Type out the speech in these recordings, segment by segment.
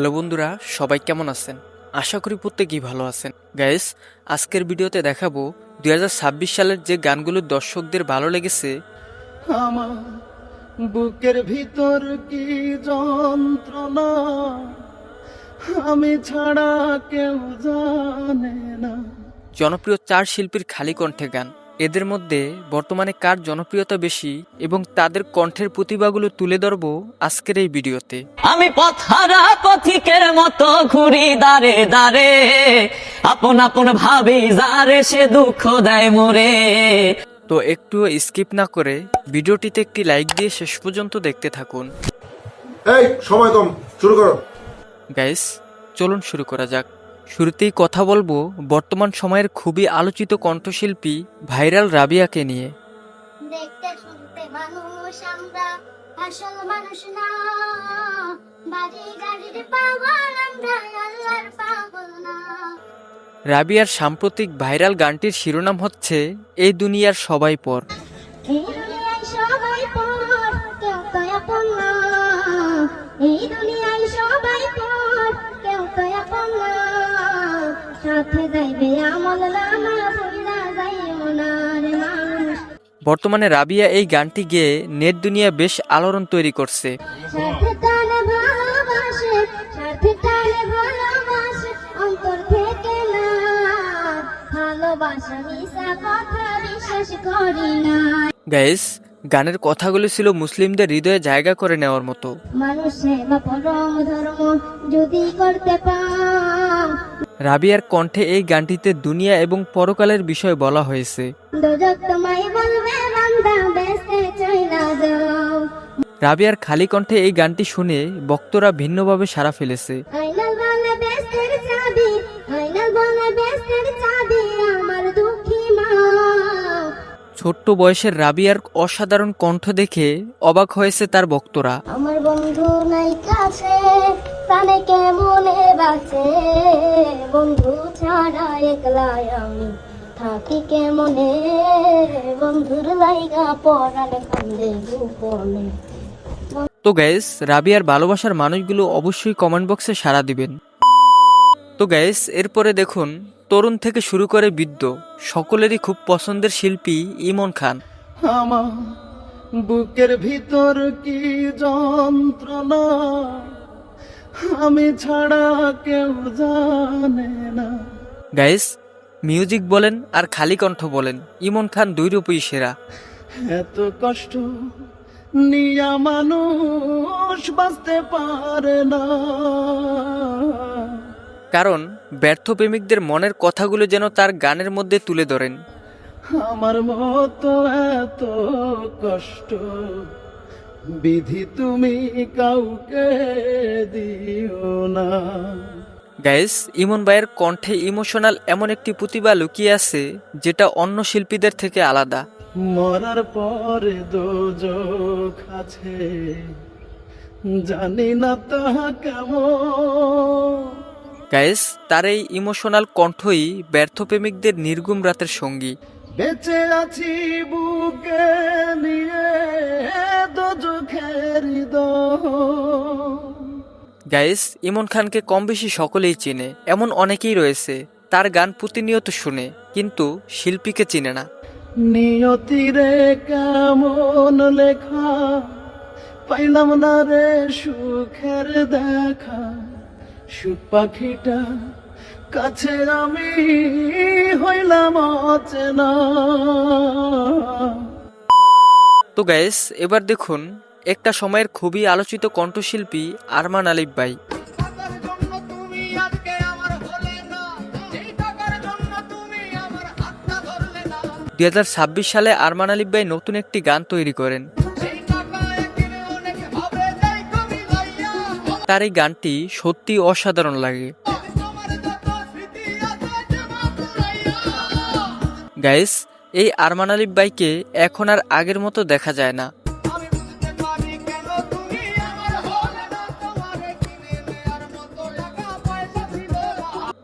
Hello বন্ধুরা, সবাই কেমন আছেন? আশা করি প্রত্যেকেই ভালো আছেন। গাইস, আজকের ভিডিওতে দেখাবো 2026 সালের যে গানগুলো দর্শকদের ভালো লেগেছে। আমার বুকের ভিতর কি যন্ত্রণা, আমি ছাড়া কেউ জানে না। জনপ্রিয় 4 শিল্পীর খালি কণ্ঠে গান। এদের মধ্যে বর্তমানে কার জনপ্রিয়তা বেশি এবং তাদের কণ্ঠের প্রতিভাগুলো তুলে ধরবো আজকের এই ভিডিওতে। আমি পথহারা পথিকের মতো ঘুরি দাঁড়ে দাঁড়ে, আপন আপন ভাবি যারে সে দুঃখ দেয় মোরে। তো একটু স্কিপ না করে ভিডিওটিতে একটি লাইক দিয়ে শেষ পর্যন্ত দেখতে থাকুন। এই সময় কম, শুরু করো। গাইস, চলুন শুরু করা যাক। শুরুতেই কথা বলবো বর্তমান সময়ের খুবই আলোচিত কণ্ঠশিল্পী ভাইরাল রাবিয়াকে নিয়ে। দেখতে শুনতে মানুষ আমরা, আসল মানুষ না। বাড়ি গাড়ির পাগল আমরা, আল্লাহর পাগল না। রাবিয়ার সাম্প্রতিক ভাইরাল গানটির শিরোনাম হচ্ছে এই দুনিয়ার সবাই পর। এই দুনিয়ায় সবাই পর, কেউ তো আপন না। এই দুনিয়ায় সবাই পর, কেউ তো আপন না। সাথে যাইবে আমল নামা, ভুইলা যাইও না রে মানুষ। বর্তমানে রাবিয়া এই গানটি গেয়ে নেট দুনিয়া বেশ আলোড়ন তৈরি করছে। সাথে টানে ভালোবাসে, সাথে টানে ভালোবাসে, অন্তর থেকে না। ভালোবাসা মিশা কথা বিশ্বাস করি না। গাইস, গানের কথাগুলো ছিল মুসলিমদের হৃদয়ে জায়গা করে নেওয়ার মতো। মানুষে বা পরম ধর্ম যদি করতে পাও, রাবিয়ার কণ্ঠে এই গানটিতে দুনিয়া এবং পরকালের বিষয় বলা হয়েছে। দোজখ তোমায় বলবে বান্দা, বেঁচে চইলা যাও। রাবিয়ার খালি কণ্ঠে এই গানটি শুনে ভক্তরা ভিন্নভাবে সাড়া ফেলেছে। আইনাল বনে বেস্তের চাবি, আইনাল বনে বেস্তের চাবি, আমার দুঃখী মা। ছোট্ট বয়সের রাবিয়ার অসাধারণ কণ্ঠ দেখে অবাক হয়েছে তার ভক্তরা। আমার বন্ধু নাই কাছে, প্রাণে কেমনে বাঁচে। বন্ধু ছাড়া একলাই আমি থাকি কেমনে। বন্ধুর লাইগা পরাণ কান্দে গোপনে। তো গাইস, রাবিয়ার ভালোবাসার মানুষগুলো অবশ্যই কমেন্ট বক্সে সাড়া দিবেন। তো গাইস, এরপরে দেখুন তরুণ থেকে শুরু করে বৃদ্ধ সকলেরই খুব পছন্দের শিল্পী ইমন খান। আমার বুকের ভিতর কি যন্ত্রণা, আমি ছাড়া কেউ জানে না। গাইস, মিউজিক বলেন আর খালি কণ্ঠ বলেন, ইমন খান দুই রূপই সেরা। এত কষ্ট নিয়া মানুষ বাঁচতে পারে না। কারণ ব্যর্থ প্রেমিকদের মনের কথাগুলো যেন তার গানের মধ্যে তুলে ধরেন। আমার মতো এত কষ্ট বিধি তুমি কাউকে দিও না। গাইস, ইমন ভাইয়ের কণ্ঠে ইমোশনাল এমন একটি প্রতিভা লুকিয়ে আছে যেটা অন্য শিল্পীদের থেকে আলাদা। মরার পরে দোজখ আছে, জানি না তাহা কেমন। গাইস, তার এই ইমোশনাল কণ্ঠই ব্যর্থ প্রেমিকদের নির্গুম রাতের সঙ্গী। বেঁচে আছি বুকে নিয়ে দোজখের দোহ। গাইস, ইমন খানকে কম বেশি সকলেই চিনে, এমন অনেকেই রয়েছে তার গান প্রতিনিয়ত শুনে কিন্তু শিল্পীকে চিনে না। নিয়তিরে কেমন লেখা, পাইলাম না রে সুখের দেখা। সুখ পাখিটা কাছে আমি হইলাম অচেনা। তো গাইস, এবার দেখুন একটা সময়ের খুবই আলোচিত কণ্ঠশিল্পী আরমান আলিফ ভাই। 2026 সালে আরমান আলিফ ভাই নতুন একটি গান তৈরি করেন। তার এই গানটি সত্যি অসাধারণ লাগে। গাইস, এই আরমান আলিফ ভাইকে এখন আর আগের মতো দেখা যায় না।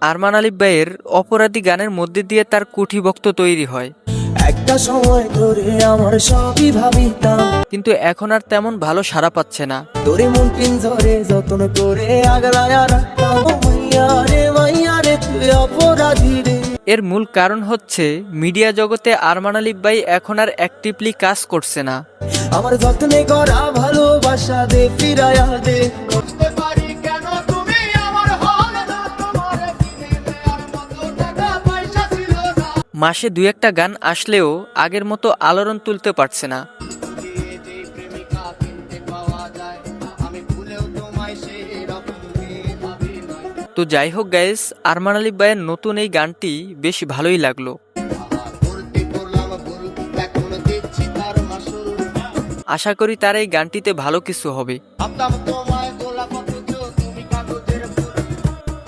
আরমান আলিফ ভাইয়ের অপরাধী গানের মধ্যে দিয়ে তার কুঠি ভক্ত তৈরি হয়। একটা সময় ধরে আমার সবই ভাবিতাম, কিন্তু এখন আর তেমন ভালো সাড়া পাচ্ছে না। তোরে মন পিঞ্জরে যতন করে আগলায় রাখতাম। মাইয়া রে তুই অপরাধী রে। এর মূল কারণ হচ্ছে মিডিয়া জগতে আরমান আলিফ ভাই এখন আর অ্যাক্টিভলি কাজ করছে না। আমার যত্নে করা ভালোবাসা দে ফিরায়া দে। বুঝতে পারি কেন তুমি আমার হল না, তোমার কিনে দেয়ার মতো টাকা পয়সা ছিল না। মাসে 2-1টা গান আসলেও আগের মতো আলোড়ন তুলতে পারছে না। যে প্রেমিকা কিনতে পাওয়া যায়, আমি ভুলেও তোমায় সেরকম ভাবি নাই। তো যাই হোক গাইস, আরমান আলিফ ভাইয়ের নতুন এই গানটি বেশ ভালোই লাগলো। ভর্তি করলাম ভুল, এখন দিচ্ছি তার মাসুল। আশা করি তার এই গানটিতে ভালো কিছু হবে। ভাবতাম তোমায় গোলাপ অথচ তুমি কাগজের ফুল।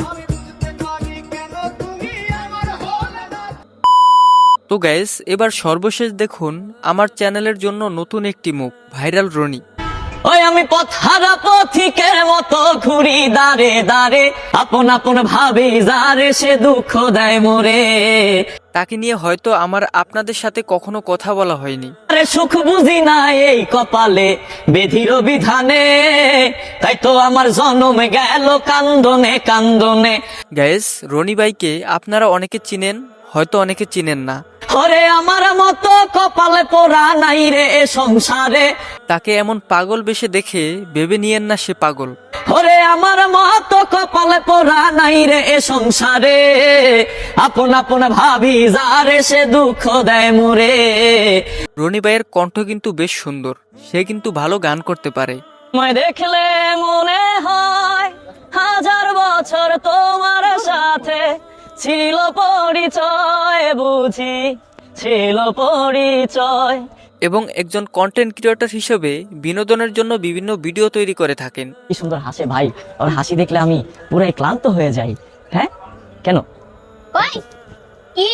আমি বুঝতে পারি কেন তুমি আমার হলে না। তো গাইস, এবার সর্বশেষ দেখুন আমার চ্যানেলের জন্য নতুন একটি মুখ, ভাইরাল রনি। ওই আমি পথহারা পথিকের মতো ঘুরি দাঁড়ে দাঁড়ে, আপন আপন ভাবি যারে সে দুঃখ দেয় মোরে। তাকে নিয়ে হয়তো আমার আপনাদের সাথে কখনো কথা বলা হয়নি। আরে সুখ বুঝি না এই কপালে, বেধির বিধানে, তাই তো আমার জন্ম গেল কান্দনে কান্দনে। গাইস, রনি ভাইকে আপনারা অনেকে চিনেন, হয়তো অনেকে চিনেন না। ওরে আমার মতো কপালে পোড়া নাই রে এ সংসারে। তাকে এমন পাগল বেশে দেখে ভেবে নিয়েন না সে পাগল। ওরে আমার মতো কপালে পোড়া নাই রে এ সংসারে, আপন আপন ভাবি যারে সে দুঃখ দেয় মোরে। রনি ভাইয়ের কণ্ঠ কিন্তু বেশ সুন্দর, সে কিন্তু ভালো গান করতে পারে। তোমায় দেখলে মনে হয় 1000 বছর তোমার সাথে ছিল পরিচয়, বুঝি ছিল পরিচয়। এবং একজন কন্টেন্ট ক্রিয়েটর হিসেবে বিনোদনের জন্য বিভিন্ন ভিডিও তৈরি করে থাকেন। কি সুন্দর হাসে ভাই, ওর হাসি দেখলে আমি পুরাই ক্লান্ত হয়ে যাই। হ্যাঁ কেন? ওই কি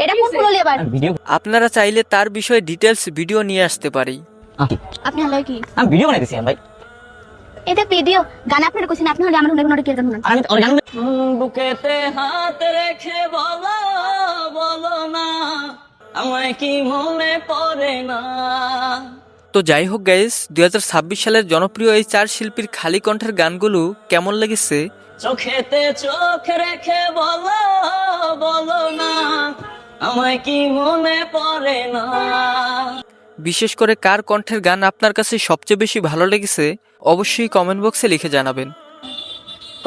এটা কোন ফুল এবার? আর ভিডিও আপনারা চাইলে তার বিষয়ে ডিটেলস ভিডিও নিয়ে আসতে পারি। আপনি হলো কি আমি ভিডিও বানাইতেছি ভাই। এটা ভিডিও গান আপনার কইছেন, আপনি হলে আমার হুনে কে জানেন? আর আমি ওর গান বুকেতে হাত রেখে বলো বলো না, আমায় কি মনে পড়ে না। তো যাই হোক গাইস, 2026 সালের জনপ্রিয় এই 4 শিল্পীর খালি কণ্ঠের গানগুলো কেমন লেগেছে চোখেতে চোখ রেখে বলো বলো না, আমায় কি মনে পড়ে না। বিশেষ করে কার কণ্ঠের গান আপনার কাছে সবচেয়ে বেশি ভালো লেগেছে অবশ্যই কমেন্ট বক্সে লিখে জানাবেন।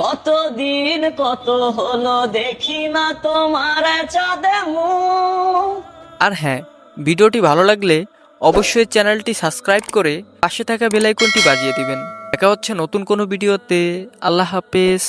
কতদিন কত হলো দেখি না তোমার চাঁদে মুখ। আর হ্যাঁ, ভিডিওটি ভালো লাগলে অবশ্যই চ্যানেলটি সাবস্ক্রাইব করে পাশে থাকা বেল আইকনটি বাজিয়ে দিবেন। দেখা হচ্ছে নতুন কোনো ভিডিওতে। আল্লাহ হাফেজ।